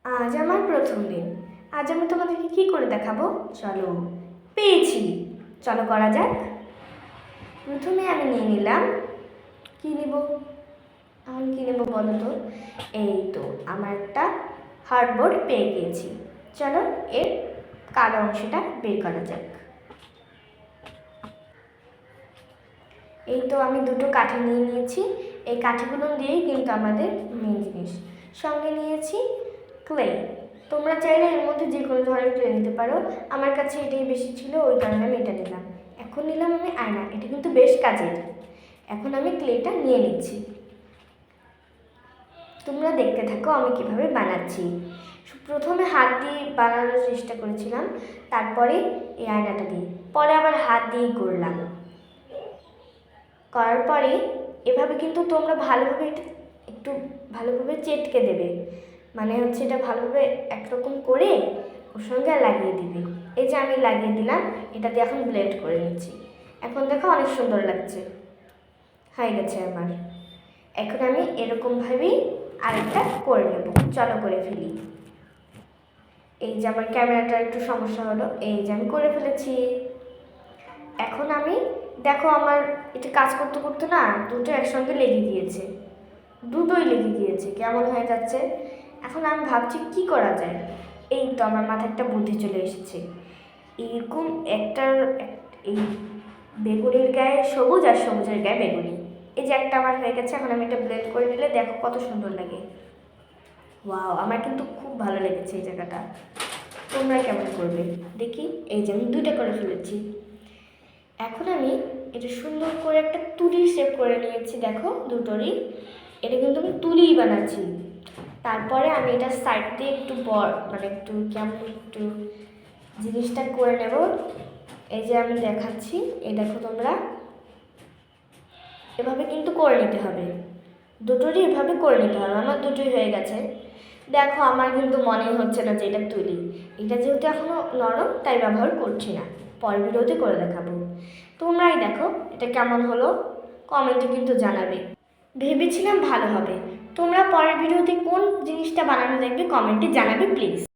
আজ আমার প্রথম দিন। আজ আমি তোমাদেরকে কী করে দেখাবো, চলো। পেয়েছি, চলো করা যাক। প্রথমে আমি নিয়ে নিলাম, কী নিব, আমি কী নেব বলো তো। এই তো আমার একটা হার্ডবোর্ড পেয়ে গিয়েছি। চলো এর কালো অংশটা বের করা যাক। এই তো আমি দুটো কাঠি নিয়ে নিয়েছি। এই কাঠিগুলো দিয়েই কিন্তু আমাদের মেন জিনিস। সঙ্গে নিয়েছি ক্লে। তোমরা চাইলে এর মধ্যে যে কোনো ধরনের ক্লে নিতে পারো। আমার কাছে এটাই বেশি ছিল, ওই কারণে আমি এটা নিলাম। এখন নিলাম আমি আয়না, এটা কিন্তু বেশ কাজের। এখন আমি ক্লেটা নিয়ে নিচ্ছি, তোমরা দেখতে থাকো আমি কিভাবে বানাচ্ছি। প্রথমে হাত দিয়ে বানানোর চেষ্টা করেছিলাম, তারপরে এই আয়নাটা দিয়ে, পরে আবার হাত দিয়েই করলাম। করার পরে এভাবে কিন্তু তোমরা ভালোভাবে এটা একটু ভালোভাবে চেটকে দেবে, মানে হচ্ছে এটা ভালোভাবে একরকম করে ওর সঙ্গে লাগিয়ে দিবে। এই যে আমি লাগিয়ে দিলাম, এটা দিয়ে এখন ব্লেন্ড করে নিচ্ছি। এখন দেখো অনেক সুন্দর লাগছে, হয়ে গেছে আমার। এখন আমি এরকমভাবেই আরেকটা করে নেব, চলো করে ফেলি। এই যে আমার ক্যামেরাটার একটু সমস্যা হলো, এই যে আমি করে ফেলেছি। এখন আমি দেখো আমার এটা কাজ করতে করতে না দুটো একসঙ্গে লেগে গিয়েছে, দুটোই লেগে গিয়েছে, কেমন হয়ে যাচ্ছে। এখন আমি ভাবছি কি করা যায়। এই তো আমার মাথায় একটা বুদ্ধি চলে এসেছে। এরকম এই বেগুনির গায়ে সবুজ আর সবুজের গায়ে বেগুনি, এই যে একটা আমার হয়ে গেছে। এখন আমি এটা ব্লেন্ড করে নিলে দেখো কত সুন্দর লাগে। ওয়াও, আমার কিন্তু খুব ভালো লেগেছে এই জায়গাটা। তোমরা কেমন করবে দেখি। এই যে আমি দুইটা করে ফেলেছি। এখন আমি এটা সুন্দর করে একটা তুলির শেপ করে নিয়েছি, দেখো দুটোরই। এটা কিন্তু আমি তুলিই বানাচ্ছি। তারপরে আমি এটা সাইড দিয়ে একটু মানে একটু কেমন একটু জিনিসটা করে নেব। এই যে আমি দেখাচ্ছি, এই দেখো তোমরা, এভাবে কিন্তু করে নিতে হবে, দুটোরই এভাবে করে নিতে হবে। আমার দুটোই হয়ে গেছে। দেখো আমার কিন্তু মনেই হচ্ছে না যে এটা তুলি। এটা যেহেতু এখনও নরম তাই ব্যবহার করছি না, পরের ভিডিওতে করে দেখাবো। তোমরাই দেখো এটা কেমন হলো, কমেন্টে কিন্তু জানাবে। ভেবেছিলাম ভালো হবে। তোমরা পরের ভিডিওতে কোন জিনিসটা বানানো দেখবে কমেন্টে জানাবে প্লিজ।